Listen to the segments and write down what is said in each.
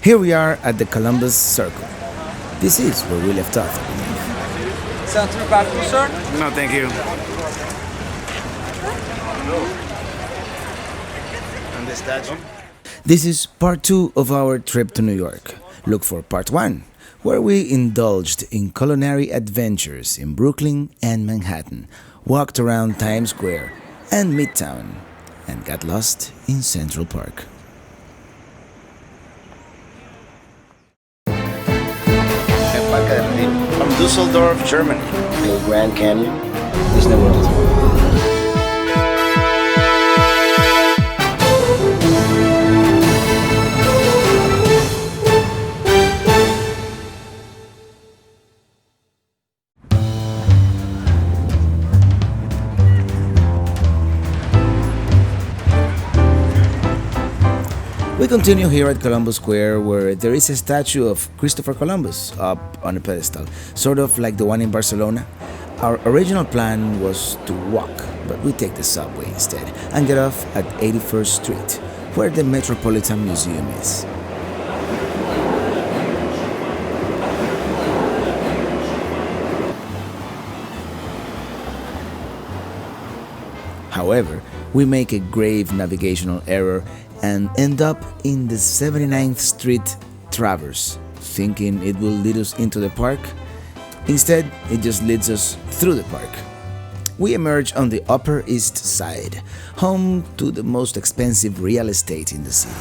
Here we are at the Columbus Circle. This is where we left off, I believe. Center back, sir. No, thank you. And the statue? This is part 2 of our trip to New York. Look for part 1, where we indulged in culinary adventures in Brooklyn and Manhattan, walked around Times Square and Midtown, and got lost in Central Park. From Dusseldorf, Germany. The Grand Canyon, Disney World. We continue here at Columbus Square, where there is a statue of Christopher Columbus up on a pedestal, sort of like the one in Barcelona. Our original plan was to walk, but we take the subway instead and get off at 81st Street, where the Metropolitan Museum is. However, we make a grave navigational error and end up in the 79th Street Traverse, thinking it will lead us into the park. Instead, it just leads us through the park. We emerge on the Upper East Side, home to the most expensive real estate in the city.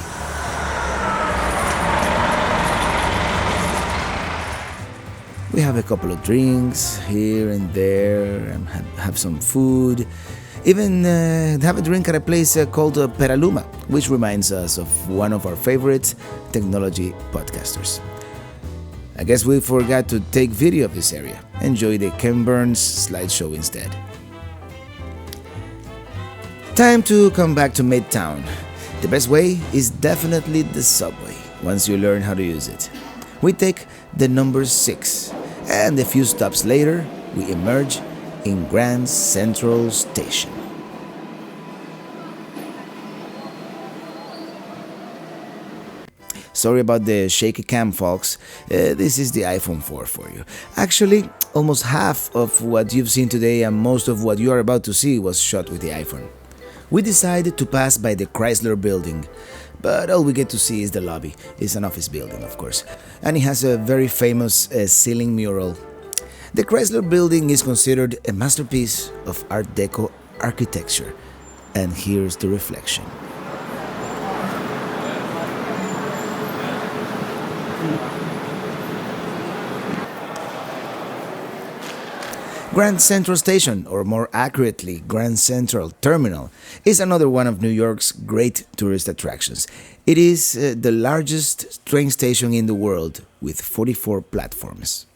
We have a couple of drinks here and there, and have some food. Even have a drink at a place called Peraluma, which reminds us of one of our favorite technology podcasters. I guess we forgot to take video of this area. Enjoy the Ken Burns slideshow instead. Time to come back to Midtown. The best way is definitely the subway, once you learn how to use it. We take the number 6, and a few stops later, we emerge in Grand Central Station. Sorry about the shaky cam, folks. This is the iPhone 4 for you. Actually, almost half of what you've seen today and most of what you are about to see was shot with the iPhone. We decided to pass by the Chrysler Building, but all we get to see is the lobby. It's an office building, of course, and it has a very famous ceiling mural. The Chrysler Building is considered a masterpiece of Art Deco architecture, and here's the reflection. Grand Central Station, or more accurately, Grand Central Terminal, is another one of New York's great tourist attractions. It is the largest train station in the world, with 44 platforms.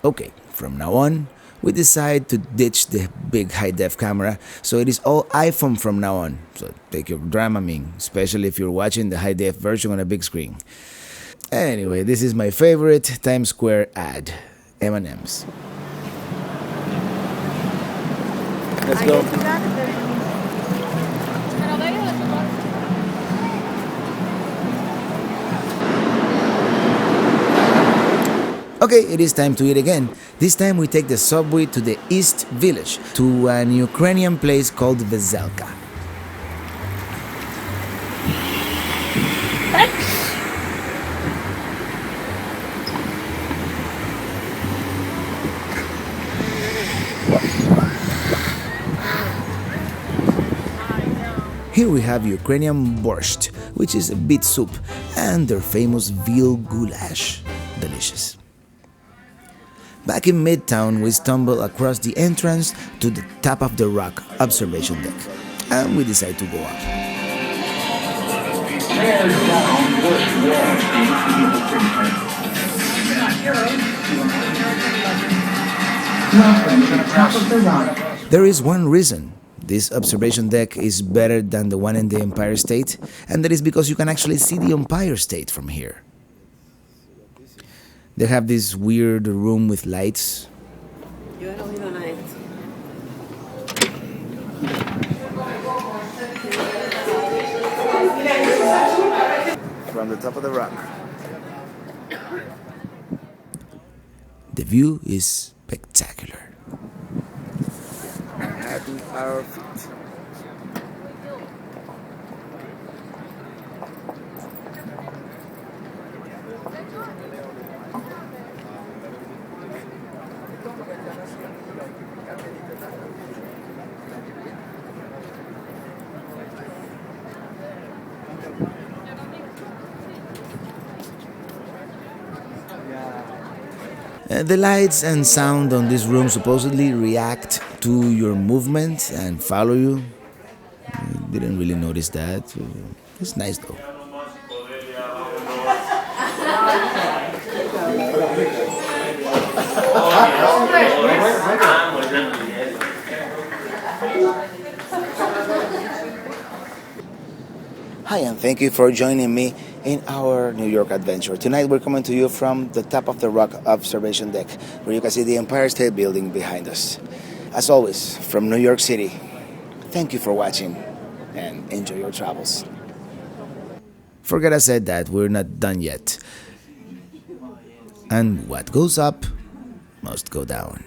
Okay, from now on, we decide to ditch the big high-def camera, so it is all iPhone from now on. So take your Dramamine, especially if you're watching the high-def version on a big screen. Anyway, this is my favorite Times Square ad, M&M's. Let's go. Okay, it is time to eat again. This time we take the subway to the East Village, to an Ukrainian place called Veselka. Here we have Ukrainian borscht, which is a beet soup, and their famous veal goulash. Delicious. Back in Midtown, we stumble across the entrance to the Top of the Rock observation deck, and we decide to go up. Welcome to the Top of the Rock. There is one reason this observation deck is better than the one in the Empire State, and that is because you can actually see the Empire State from here. They have this weird room with lights. Yo he oído nada de esto. From the top of the rock. The view is spectacular. Manhattan at our feet. The lights and sound on this room supposedly react to your movement and follow you. Didn't really notice that. It's nice though. Hi, and thank you for joining me in our New York adventure. Tonight we're coming to you from the Top of the Rock observation deck, where you can see the Empire State Building behind us. As always, from New York City, thank you for watching and enjoy your travels. Forget I said that, we're not done yet. And what goes up must go down.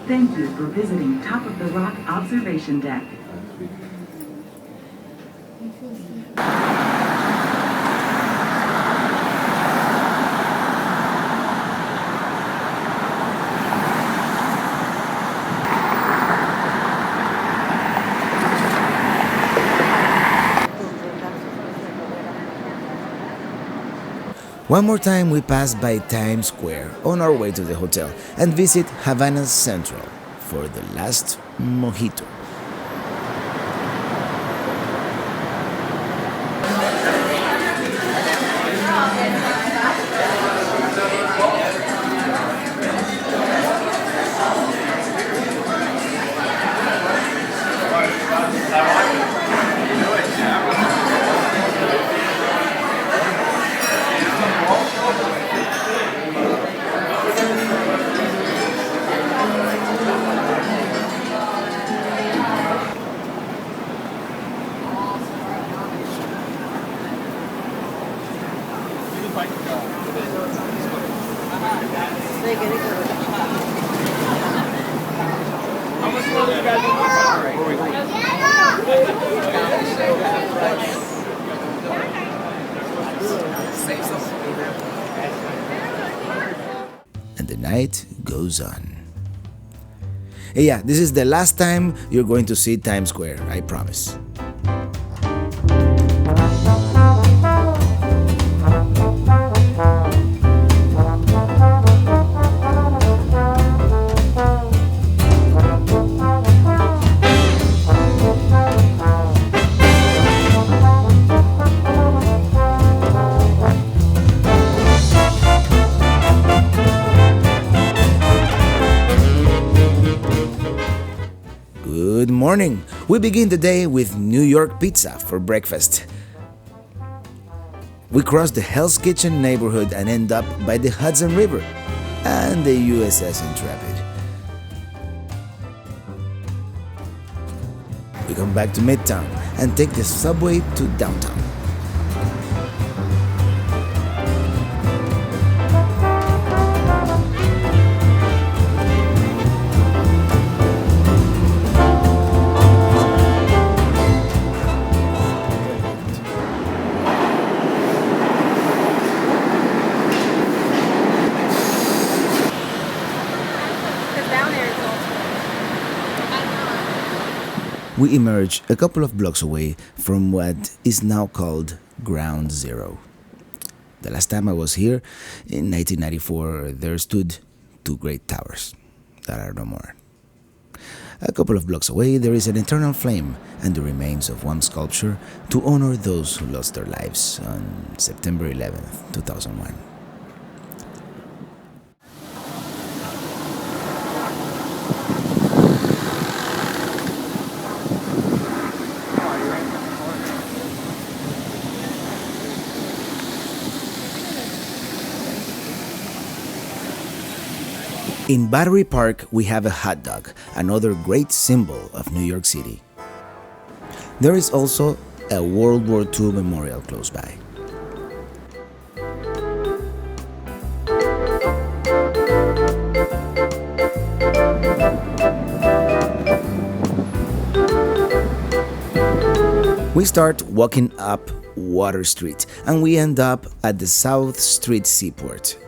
Thank you for visiting Top of the Rock Observation Deck. One more time we pass by Times Square on our way to the hotel and visit Havana Central for the last mojito. And the night goes on. Yeah, this is the last time you're going to see Times Square, I promise. Good morning. We begin the day with New York pizza for breakfast. We cross the Hell's Kitchen neighborhood and end up by the Hudson River and the USS Intrepid. We come back to Midtown and take the subway to downtown. We emerge a couple of blocks away from what is now called Ground Zero. The last time I was here, in 1994, there stood two great towers that are no more. A couple of blocks away, there is an eternal flame and the remains of one sculpture to honor those who lost their lives on September 11th, 2001. In Battery Park, we have a hot dog, another great symbol of New York City. There is also a World War II memorial close by. We start walking up Water Street and we end up at the South Street Seaport.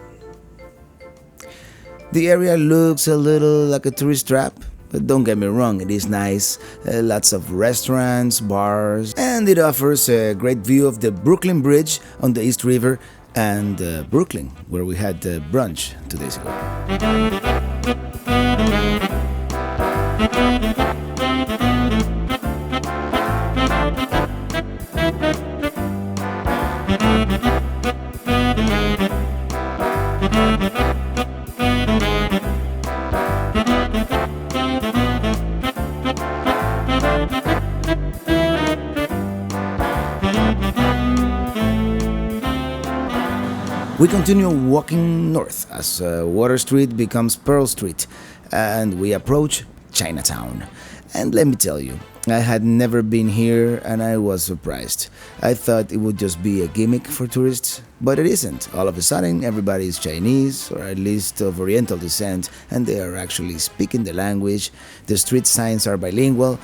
The area looks a little like a tourist trap, but don't get me wrong, it is nice. Lots of restaurants, bars, and it offers a great view of the Brooklyn Bridge on the East River and Brooklyn, where we had brunch 2 days ago. We continue walking north as Water Street becomes Pearl Street and we approach Chinatown. And let me tell you, I had never been here and I was surprised. I thought it would just be a gimmick for tourists, but it isn't. All of a sudden, everybody is Chinese or at least of Oriental descent and they are actually speaking the language. The street signs are bilingual.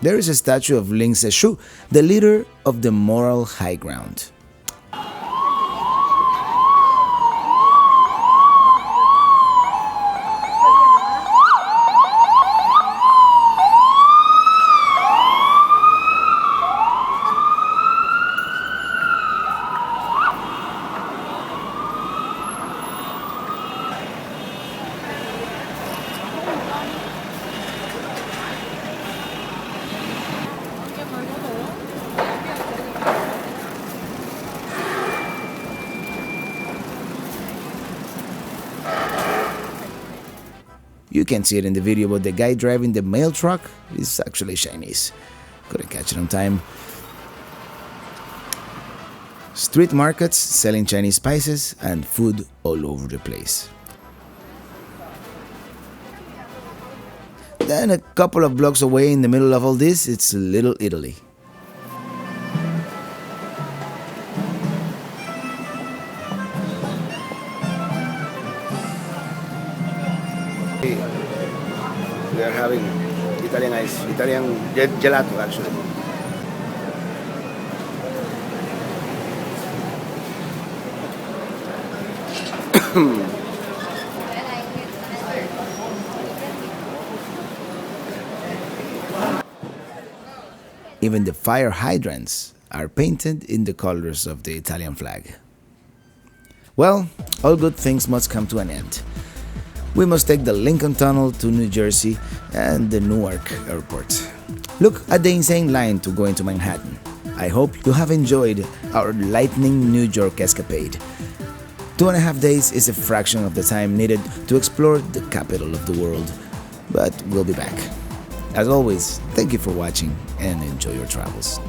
There is a statue of Ling Zexu, the leader of the moral high ground. You can see it in the video, but the guy driving the mail truck is actually Chinese. Couldn't catch it on time. Street markets selling Chinese spices and food all over the place. Then a couple of blocks away in the middle of all this, it's Little Italy. We are having Italian gelato actually. Even the fire hydrants are painted in the colors of the Italian flag. Well, all good things must come to an end. We must take the Lincoln Tunnel to New Jersey and the Newark Airport. Look at the insane line to go into Manhattan. I hope you have enjoyed our lightning New York escapade. 2.5 days is a fraction of the time needed to explore the capital of the world, but we'll be back. As always, thank you for watching and enjoy your travels.